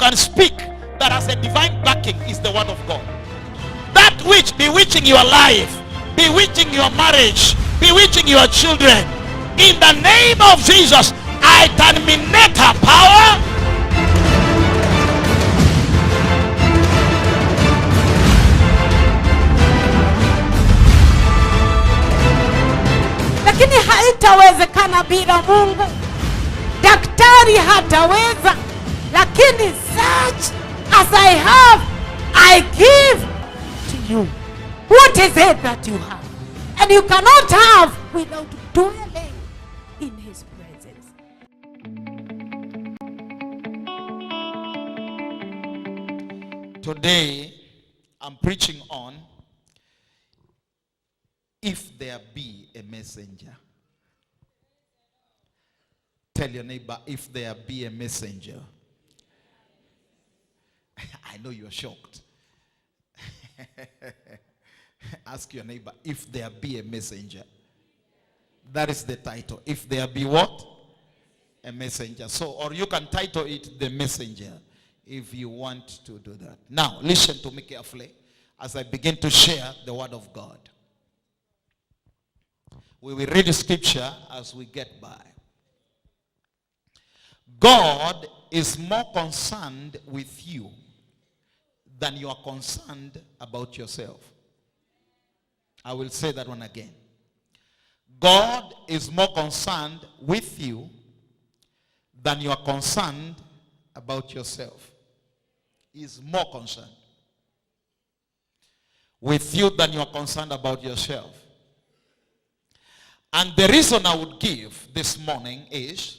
can speak that has a divine backing is the word of God. That which bewitching your life, bewitching your marriage, bewitching your children, in the name of Jesus, I terminate her power. Lakini haitawezekana bila Mungu. Daktari hataweza, lakini such as I have, I give to you. What is it that you have? And you cannot have without dwelling in his presence. Today, I'm preaching on if there be a messenger. Tell your neighbor, if there be a messenger. I know you're shocked. Ask your neighbor, if there be a messenger. That is the title. If there be what? A messenger. So, or you can title it The Messenger if you want to do that. Now, listen to me carefully as I begin to share the word of God. We will read the scripture as we get by. God is more concerned with you than you are concerned about yourself. I will say that one again. God is more concerned with you than you are concerned about yourself. He is more concerned with you than you are concerned about yourself. And the reason I would give this morning is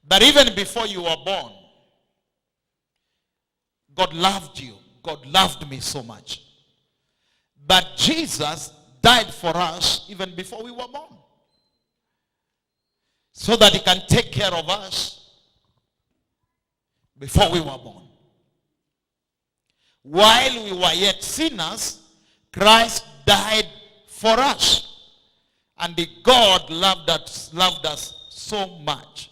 that even before you were born, God loved you. God loved me so much that Jesus died for us even before we were born, so that he can take care of us before we were born. While we were yet sinners, Christ died for us. And God loved us so much,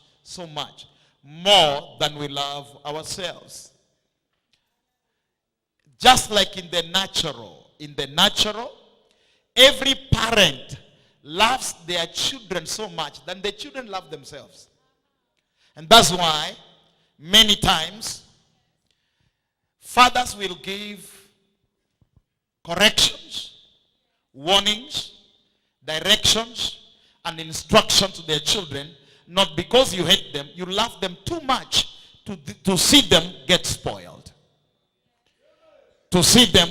more than we love ourselves. Just like in the natural, every parent loves their children so much than the children love themselves. And that's why many times fathers will give corrections, warnings, directions, and instructions to their children, not because you hate them, you love them too much to see them get spoiled, to see them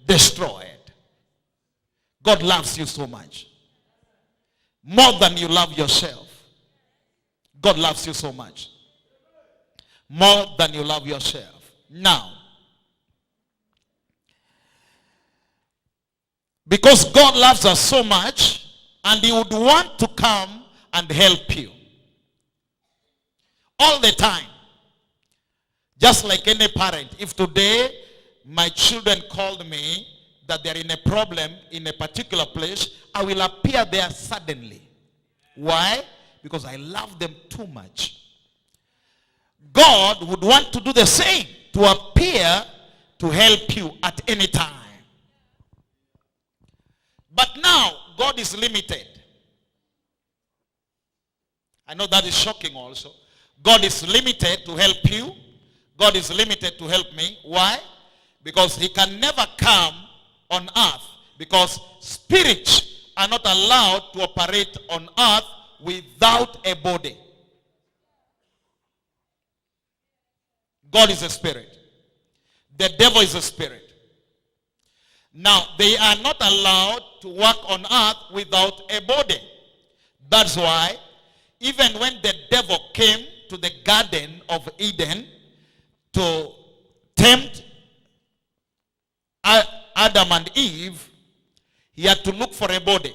destroyed. God loves you so much, more than you love yourself. God loves you so much, more than you love yourself. Now, because God loves us so much, and he would want to come and help you all the time. Just like any parent. If today my children called me that they're in a problem in a particular place, I will appear there suddenly. Why? Because I love them too much. God would want to do the same, to appear to help you at any time. But now, God is limited. I know that is shocking also. God is limited to help you. God is limited to help me. Why? Because he can never come on earth. Because spirits are not allowed to operate on earth without a body. God is a spirit. The devil is a spirit. Now, they are not allowed to work on earth without a body. That's why, even when the devil came to the Garden of Eden to tempt Adam and Eve, he had to look for a body.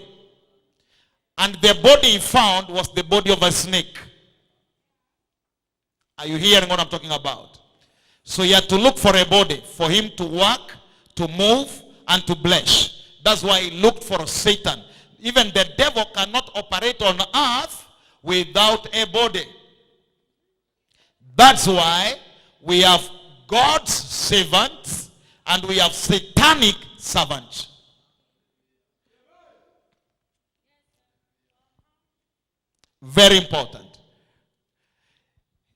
And the body he found was the body of a snake. Are you hearing what I'm talking about? So he had to look for a body for him to work, to move, and to bless. That's why he looked for Satan. Even the devil cannot operate on earth without a body. That's why we have God's servants and we have satanic servants. Very important.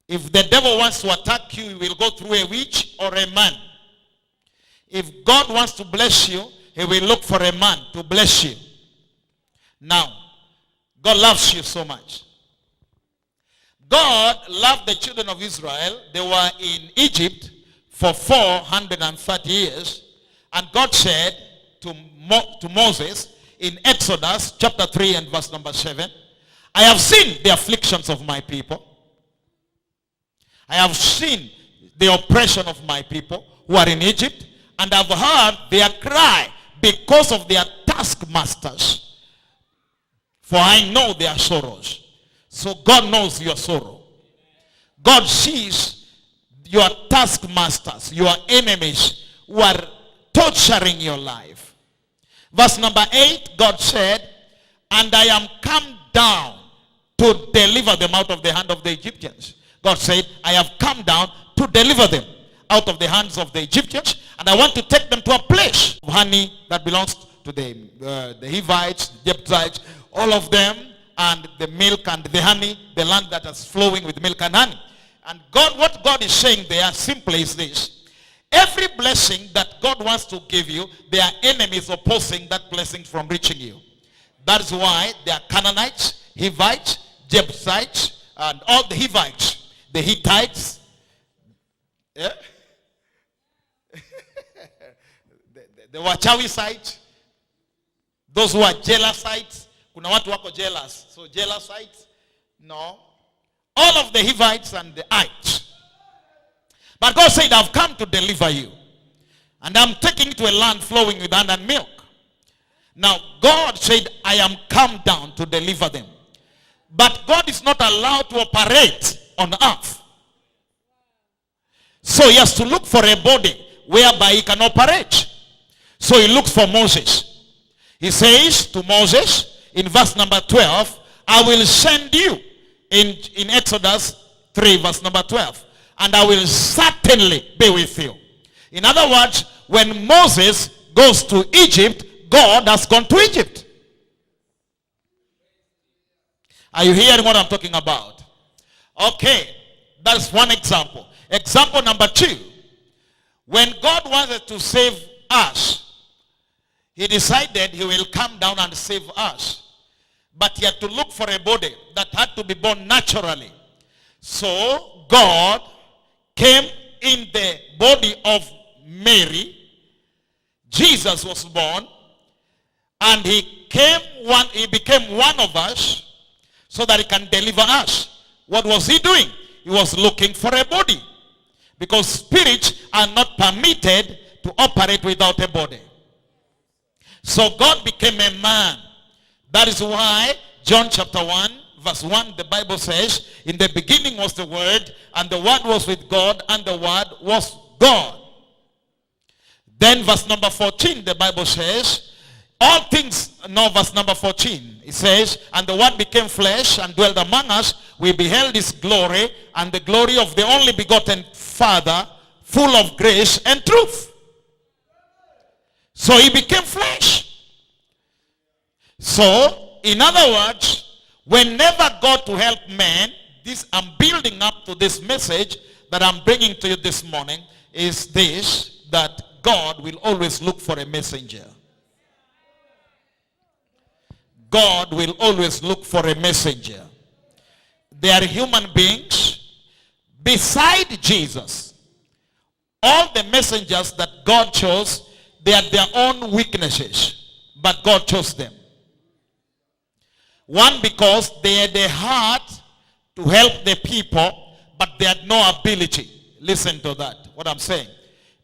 If the devil wants to attack you, he will go through a witch or a man. If God wants to bless you, he will look for a man to bless you. Now, God loves you so much. God loved the children of Israel. They were in Egypt for 430 years. And God said to Moses in Exodus chapter 3 and verse number 7, I have seen the afflictions of my people. I have seen the oppression of my people who are in Egypt, and I've heard their cry because of their taskmasters. For I know their sorrows. So God knows your sorrow. God sees your taskmasters, your enemies who are torturing your life. Verse number 8, God said, and I am come down to deliver them out of the hand of the Egyptians. God said, I have come down to deliver them out of the hands of the Egyptians, and I want to take them to a place of honey that belongs to the Hivites, the Jebusites, all of them, and the milk and the honey, the land that is flowing with milk and honey. And God, what God is saying there simply is this. Every blessing that God wants to give you, there are enemies opposing that blessing from reaching you. That's why there are Canaanites, Hivites, Jebusites, and all the Hivites, the Hittites, yeah? the Wachawisites, those who are Jealousites. Kuna watu wako jealous. So Jealousites, no. All of the Hivites and the Ites. But God said, I've come to deliver you. And I'm taking you to a land flowing with honey and milk. Now, God said, I am come down to deliver them. But God is not allowed to operate on earth. So he has to look for a body whereby he can operate. So he looks for Moses. He says to Moses in verse number 12, I will send you in Exodus 3 verse number 12. And I will certainly be with you. In other words, when Moses goes to Egypt, God has gone to Egypt. Are you hearing what I'm talking about? Okay, that's one example. Example number 2. When God wanted to save us, he decided he will come down and save us. But he had to look for a body that had to be born naturally. So God came in the body of Mary. Jesus was born. And he became one of us so that he can deliver us. What was he doing? He was looking for a body. Because spirits are not permitted to operate without a body. So God became a man. That is why John chapter 1 verse 1, the Bible says, in the beginning was the Word, and the Word was with God, and the Word was God. Then verse number 14, the Bible says, verse number 14, it says, and the Word became flesh and dwelt among us. We beheld his glory, and the glory of the only begotten Father, full of grace and truth. So he became flesh. So, in other words, whenever God to help man, I'm building up to this message that I'm bringing to you this morning, is this, that God will always look for a messenger. God will always look for a messenger. They are human beings. Beside Jesus, all the messengers that God chose, they had their own weaknesses, but God chose them. One, because they had a heart to help the people, but they had no ability. Listen to that, what I'm saying.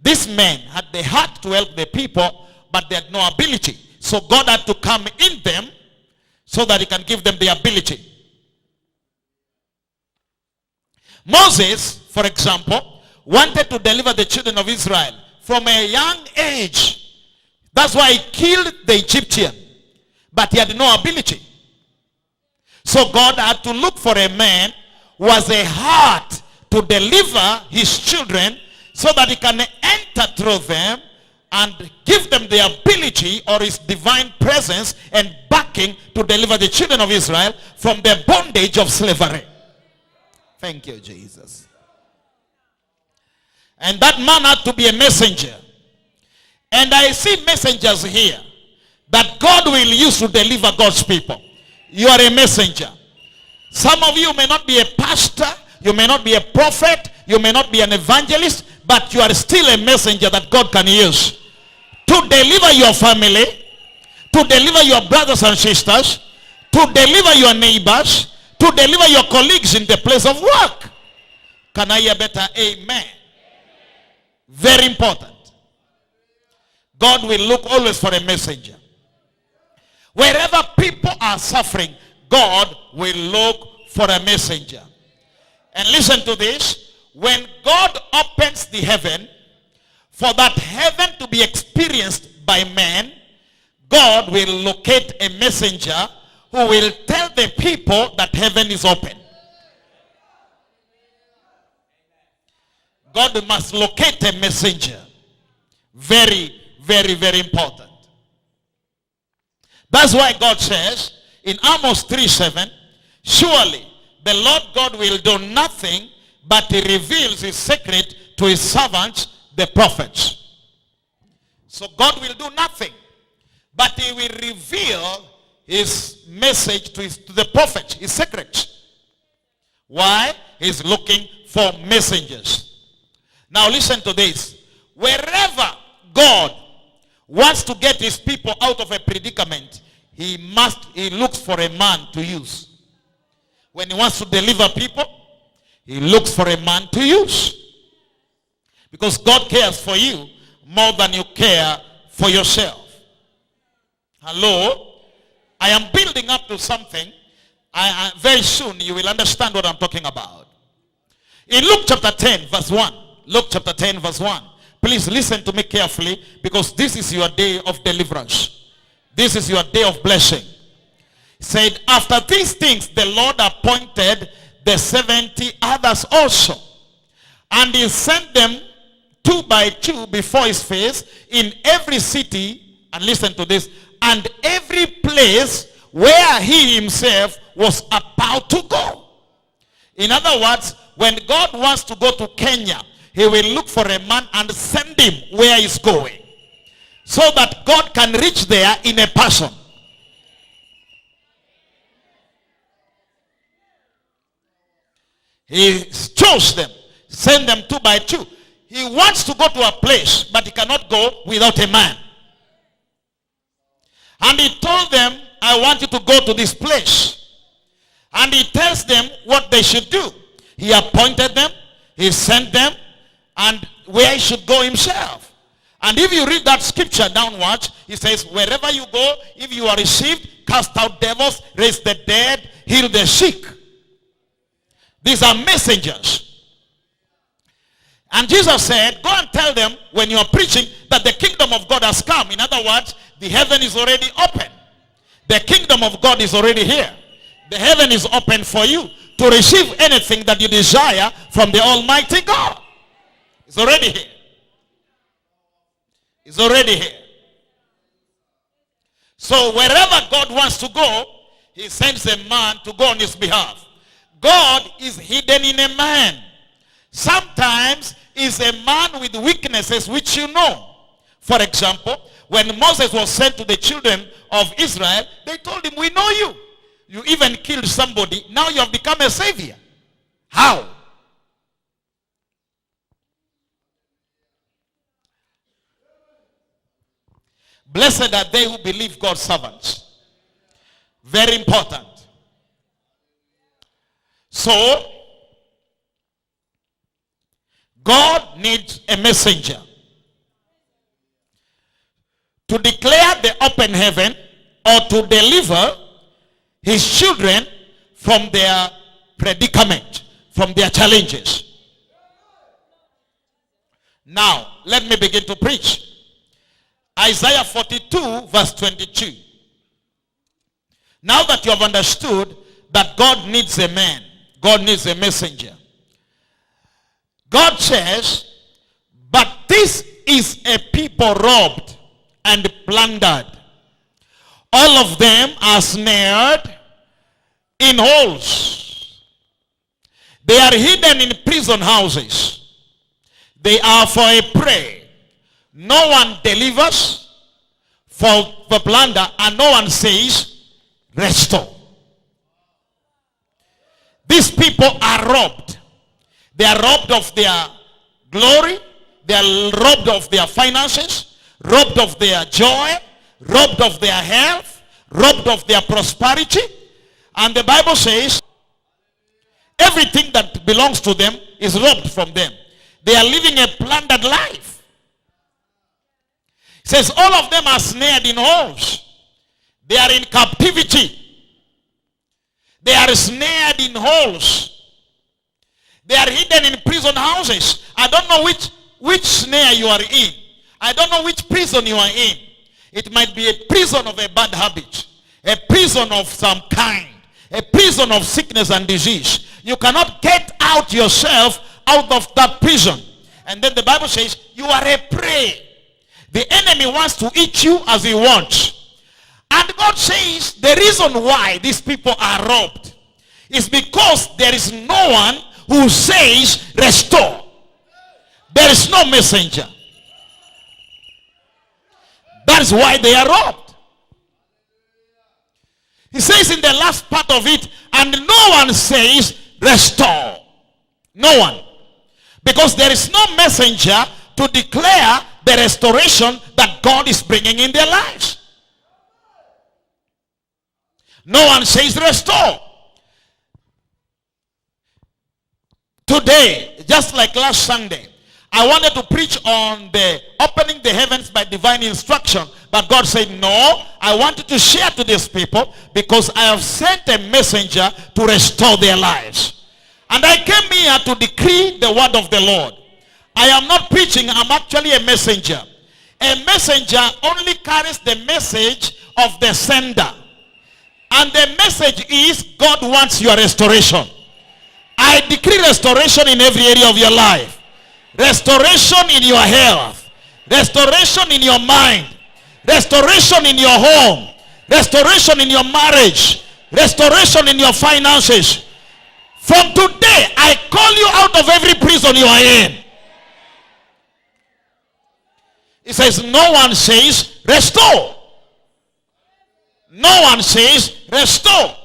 This man had the heart to help the people, but they had no ability. So God had to come in them so that he can give them the ability. Moses, for example, wanted to deliver the children of Israel from a young age. That's why he killed the Egyptian. But he had no ability. So God had to look for a man who has a heart to deliver his children so that he can enter through them and give them the ability or his divine presence and backing to deliver the children of Israel from the bondage of slavery. Thank you, Jesus. And that man had to be a messenger. And I see messengers here that God will use to deliver God's people. You are a messenger. Some of you may not be a pastor, you may not be a prophet, you may not be an evangelist, but you are still a messenger that God can use to deliver your family, to deliver your brothers and sisters, to deliver your neighbors, to deliver your colleagues in the place of work. Can I hear better? Amen. Very important. God will look always for a messenger. Wherever people are suffering, God will look for a messenger. And listen to this. When God opens the heaven, for that heaven to be experienced by man, God will locate a messenger who will tell the people that heaven is open. God must locate a messenger. Very, very, very important. That's why God says in Amos 3:7, surely the Lord God will do nothing, but he reveals his secret to his servants, the prophets. So God will do nothing, but he will reveal his message to the prophets, his secrets. Why? He's looking for messengers. Now listen to this. Wherever God wants to get his people out of a predicament, he looks for a man to use. When he wants to deliver people, he looks for a man to use. Because God cares for you more than you care for yourself. Hello? I am building up to something. Very soon you will understand what I'm talking about. In Luke chapter 10 verse 1. Luke chapter 10 verse 1. Please listen to me carefully, because this is your day of deliverance. This is your day of blessing. It said, after these things the Lord appointed the 70 others also, and he sent them 2 by 2 before his face in every city, and listen to this, and every place where he himself was about to go. In other words, when God wants to go to Kenya, he will look for a man and send him where he's going, so that God can reach there in a person. He chose them, send them 2 by 2. He wants to go to a place, but he cannot go without a man. And he told them, I want you to go to this place. And he tells them what they should do. He appointed them, he sent them, and where he should go himself. And if you read that scripture downwards, he says, wherever you go, if you are received, cast out devils, raise the dead, heal the sick. These are messengers. And Jesus said, go and tell them when you are preaching that the kingdom of God has come. In other words, the heaven is already open. The kingdom of God is already here. The heaven is open for you to receive anything that you desire from the Almighty God. It's already here. It's already here. So wherever God wants to go, he sends a man to go on his behalf. God is hidden in a man. Sometimes is a man with weaknesses which you know. For example, when Moses was sent to the children of Israel, they told him, we know you. You even killed somebody. Now you have become a savior. How? Blessed are they who believe God's servants. Very important. So, God needs a messenger to declare the open heaven or to deliver his children from their predicament, from their challenges. Now, let me begin to preach. Isaiah 42 verse 22. Now that you have understood that God needs a man, God needs a messenger, God says, but this is a people robbed and plundered. All of them are snared in holes. They are hidden in prison houses. They are for a prey. No one delivers for the plunder, and no one says, restore. These people are robbed. They are robbed of their glory. They are robbed of their finances, robbed of their joy, robbed of their health, robbed of their prosperity. And the Bible says everything that belongs to them is robbed from them. They are living a plundered life. It says all of them are snared in holes. They are in captivity. They are snared in holes. They are hidden in prison houses. I don't know which snare you are in. I don't know which prison you are in. It might be a prison of a bad habit, a prison of some kind, a prison of sickness and disease. You cannot get out yourself out of that prison. And then the Bible says you are a prey. The enemy wants to eat you as he wants. And God says the reason why these people are robbed is because there is no one who says restore. There is no messenger. That is why they are robbed. He says in the last part of it, and no one says restore. No one. Because there is no messenger to declare the restoration that God is bringing in their lives. No one says restore. Today, just like last Sunday, I wanted to preach on the opening the heavens by divine instruction. But God said, no, I wanted to share to these people because I have sent a messenger to restore their lives. And I came here to decree the word of the Lord. I am not preaching, I'm actually a messenger. A messenger only carries the message of the sender. And the message is God wants your restoration. I decree restoration in every area of your life. Restoration in your health. Restoration in your mind. Restoration in your home. Restoration in your marriage. Restoration in your finances. From today, I call you out of every prison you are in. It says, no one says, restore. No one says, restore.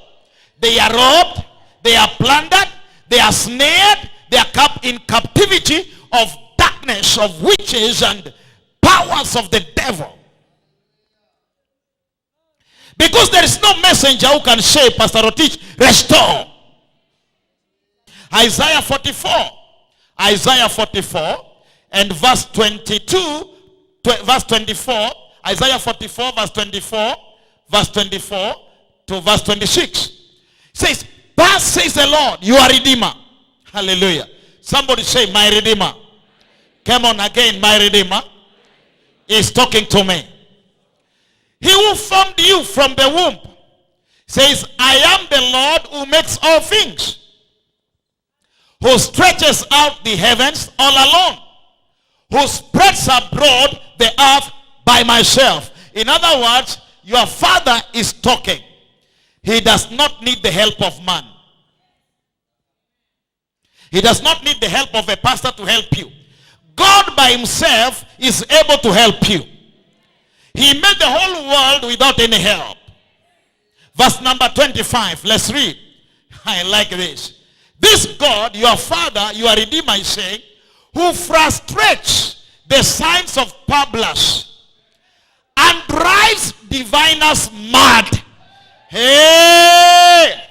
They are robbed. They are plundered. They are snared. They are in captivity of darkness, of witches and powers of the devil. Because there is no messenger who can say, Pastor Rotich, restore. Isaiah 44. Isaiah 44 and verse 22, verse 24. Isaiah 44 verse 24, verse 24 to verse 26. Says, thus says the Lord, your Redeemer. Hallelujah. Somebody say, my Redeemer. Come on again, my Redeemer is talking to me. He who formed you from the womb says, I am the Lord who makes all things, who stretches out the heavens all alone, who spreads abroad the earth by myself. In other words, your father is talking. He does not need the help of man. He does not need the help of a pastor to help you. God by himself is able to help you. He made the whole world without any help. Verse number 25. Let's read. I like this. This God, your father, your Redeemer is saying, who frustrates the signs of publishers and drives diviners mad. Hey!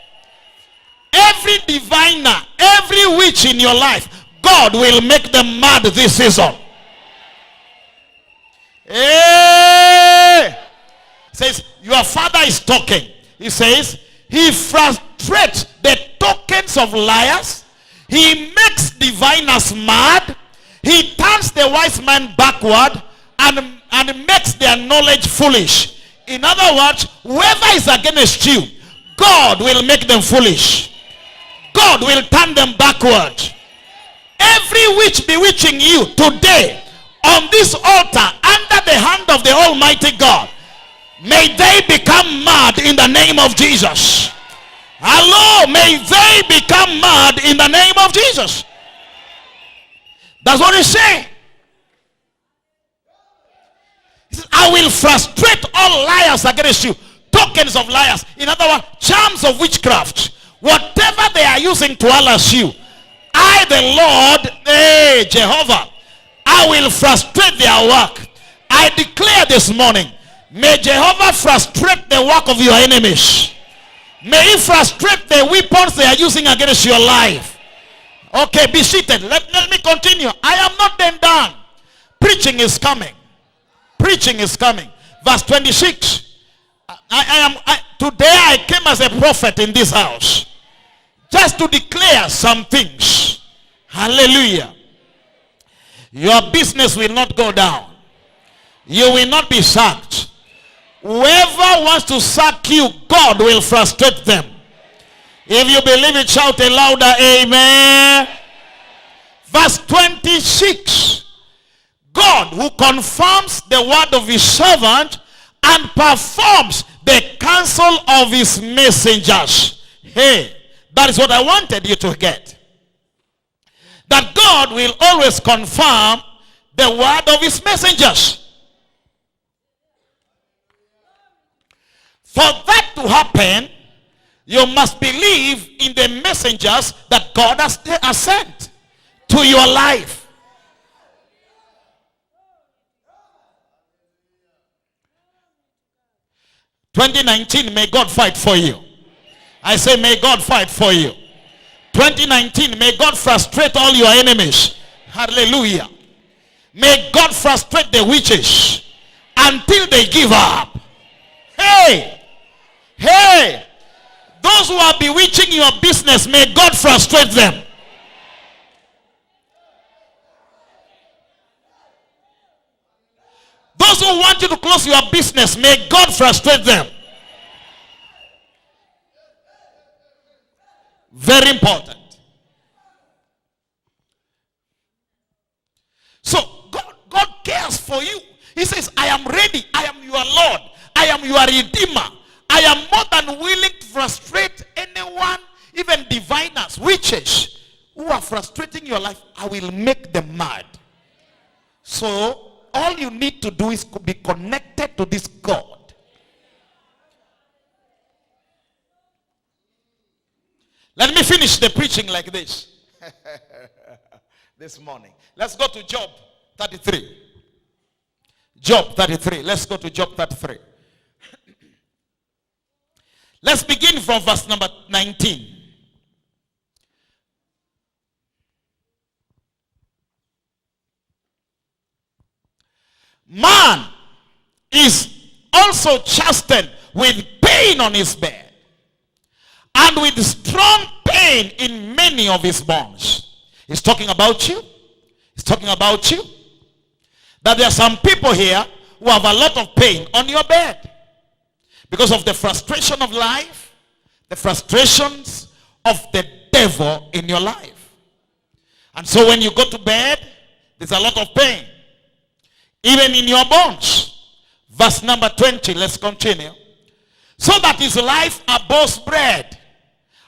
Every diviner, every witch in your life, God will make them mad this season. Hey! Says, your father is talking. He says, he frustrates the tokens of liars. He makes diviners mad. He turns the wise man backward and makes their knowledge foolish. In other words, whoever is against you, God will make them foolish. God will turn them backward. every witch bewitching you today on this altar under the hand of the Almighty God, may they become mad in the name of Jesus. Hello, may they become mad in the name of Jesus. That's what he's saying. He says, I will frustrate all liars against you. Tokens of liars. In other words, charms of witchcraft. Whatever they are using to harass you, I, the Lord, Jehovah, I will frustrate their work. I declare this morning, may Jehovah frustrate the work of your enemies. May he frustrate the weapons they are using against your life. Okay, be seated. Let me continue. I am not then done. Preaching is coming. Preaching is coming. Verse 26. Today I came as a prophet in this house, just to declare some things. Hallelujah. Your business will not go down. You will not be sacked. Whoever wants to sack you, God will frustrate them. If you believe it, shout a louder amen. Verse 26. God who confirms the word of his servant and performs the counsel of his messengers. Hey, that is what I wanted you to get. That God will always confirm the word of his messengers. For that to happen, you must believe in the messengers that God has sent to your life. "2019, may God fight for you." I say, may God fight for you. 2019, may God frustrate all your enemies. Hallelujah. May God frustrate the witches until they give up. Hey! Hey! Those who are bewitching your business, may God frustrate them. Those who want you to close your business, may God frustrate them. Very important. So God cares for you. He says, I am ready. I am your Lord. I am your Redeemer. I am more than willing to frustrate anyone, even diviners, witches, who are frustrating your life. I will make them mad. So all you need to do is to be connected to this God. Let me finish the preaching like this. This morning. Let's go to Job 33. Job 33. Let's go to Job 33. Let's begin from verse number 19. Man is also chastened with pain on his bed, and with strong pain in many of his bones. He's talking about you. He's talking about you. That there are some people here who have a lot of pain on your bed because of the frustration of life, the frustrations of the devil in your life. And so when you go to bed, there's a lot of pain, even in your bones. Verse number 20, let's continue. So that his life abhors bread,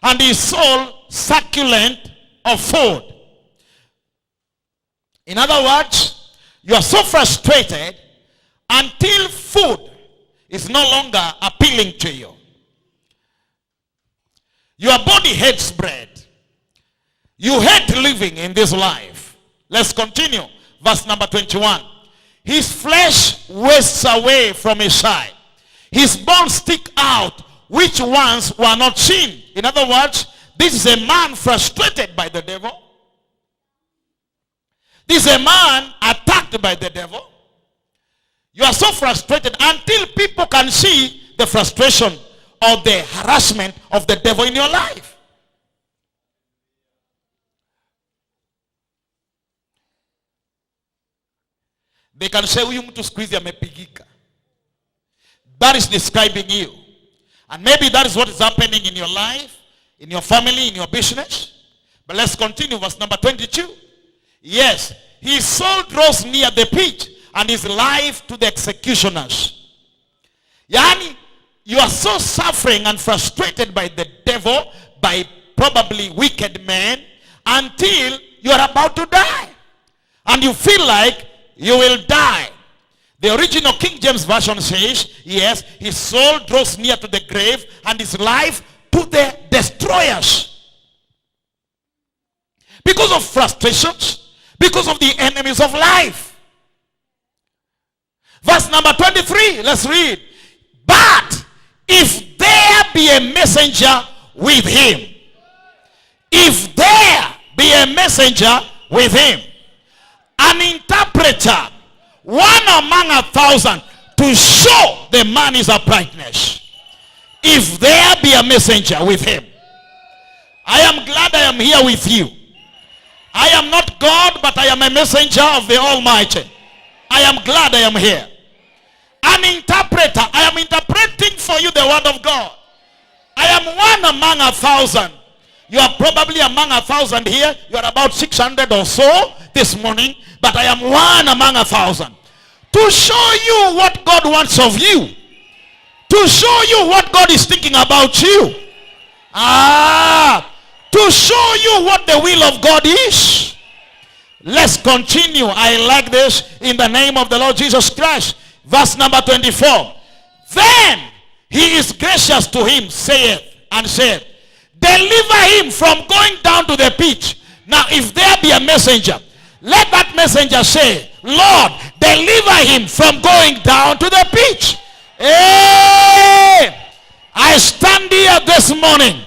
and his soul succulent of food. In other words, you are so frustrated until food is no longer appealing to you. Your body hates bread. You hate living in this life. Let's continue. Verse number 21. His flesh wastes away from his side. His bones stick out, which once were not seen. In other words, this is a man frustrated by the devil. This is a man attacked by the devil. You are so frustrated until people can see the frustration or the harassment of the devil in your life. They can say, huyu mtu siku hizi amepigika. That is describing you. And maybe that is what is happening in your life, in your family, in your business. But let's continue verse number 22. Yes, his soul draws near the pitch and his life to the executioners. Yani, you are so suffering and frustrated by the devil, by probably wicked men, until you are about to die. And you feel like you will die. The original King James Version says, yes, his soul draws near to the grave and his life to the destroyers. Because of frustrations, because of the enemies of life. Verse number 23, let's read. But if there be a messenger with him, if there be a messenger with him, an interpreter, one among 1,000, to show the man his uprightness, if there be a messenger with him. I am glad I am here with you. I am not God, but I am a messenger of the Almighty. I am glad I am here. An interpreter. I am interpreting for you the word of God. I am one among 1,000. You are probably among 1,000 here. You are about 600 or so this morning. But I am one among 1,000. To show you what God wants of you. To show you what God is thinking about you. To show you what the will of God is. Let's continue. I like this in the name of the Lord Jesus Christ. Verse number 24. Then he is gracious to him, saith, and said, deliver him from going down to the pit. Now if there be a messenger, let that messenger say, Lord, deliver him from going down to the pit. Hey! I stand here this morning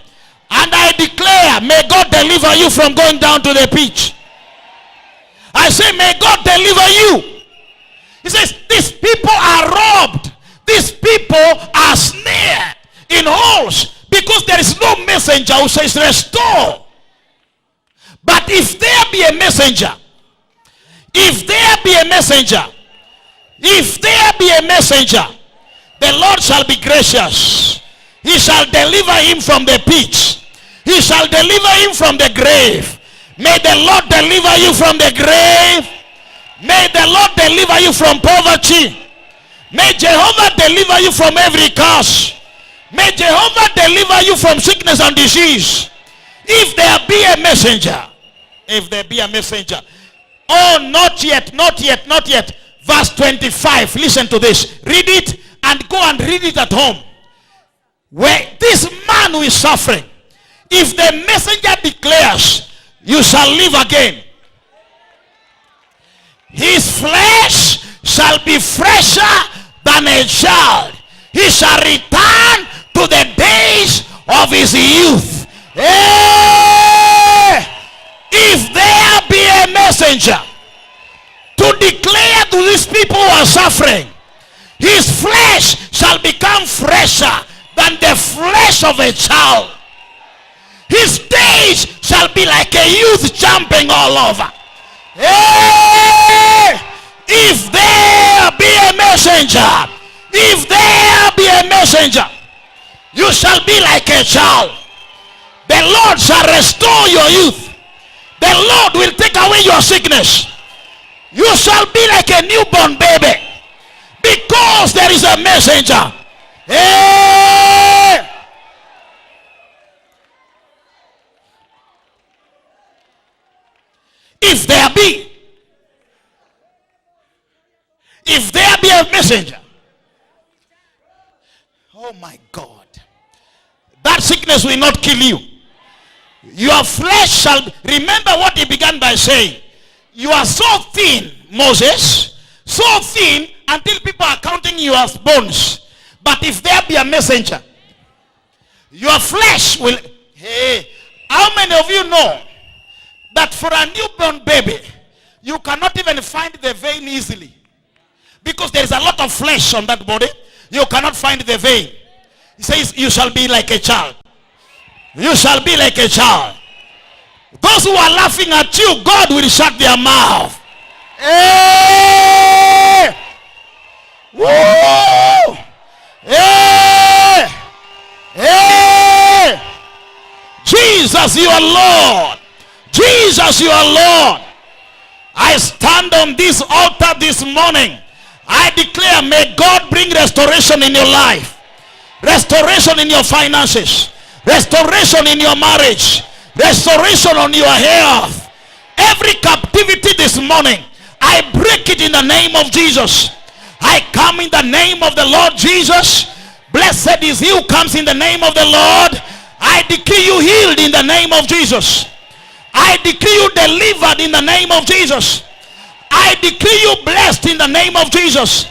and I declare, may God deliver you from going down to the pit. I say, may God deliver you. He says, these people are robbed. These people are snared in holes because there is no messenger who says restore. But if there be a messenger, if there be a messenger, if there be a messenger, the Lord shall be gracious. He shall deliver him from the pit. He shall deliver him from the grave. May the Lord deliver you from the grave. May the Lord deliver you from poverty. May Jehovah deliver you from every curse. May Jehovah deliver you from sickness and disease. If there be a messenger. If there be a messenger. Oh, not yet, not yet, not yet. Verse 25. Listen to this. Read it and go and read it at home. Where this man who is suffering, if the messenger declares, you shall live again, his flesh shall be fresher than a child. He shall return to the days of his youth. Hey! If there be a messenger to declare to these people who are suffering, his flesh shall become fresher than the flesh of a child. His days shall be like a youth jumping all over. Hey! If there be a messenger, if there be a messenger, you shall be like a child. The Lord shall restore your youth. The Lord will take away your sickness. You shall be like a newborn baby because there is a messenger. Hey! If there be a messenger, oh my God, that sickness will not kill you. Your flesh shall, remember what he began by saying, you are so thin, Moses, so thin until people are counting you as bones. But if there be a messenger, your flesh will, hey, how many of you know that for a newborn baby, you cannot even find the vein easily? Because there is a lot of flesh on that body. You cannot find the vein. He says, you shall be like a child. You shall be like a child. Those who are laughing at you, God will shut their mouth. Hey! Woo! Hey! Hey! Jesus, you are Lord. Jesus, you are Lord. I stand on this altar this morning. I declare, may God bring restoration in your life, restoration in your finances, restoration in your marriage, restoration on your health. Every captivity this morning, I break it in the name of Jesus. I come in the name of the Lord Jesus. Blessed is he who comes in the name of the Lord. I decree you healed in the name of Jesus. I decree you delivered in the name of Jesus. I decree you blessed in the name of Jesus.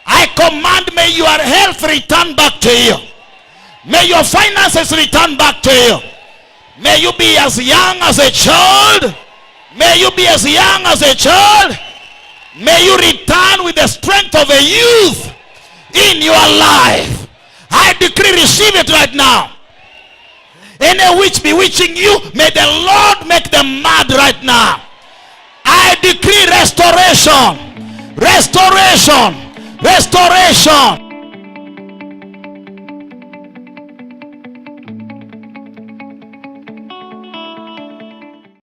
I command, may your health return back to you. May your finances return back to you. May you be as young as a child. May you be as young as a child. May you return with the strength of a youth in your life. I decree, receive it right now. Any witch bewitching you, may the Lord make them mad right now. I decree restoration, restoration, restoration.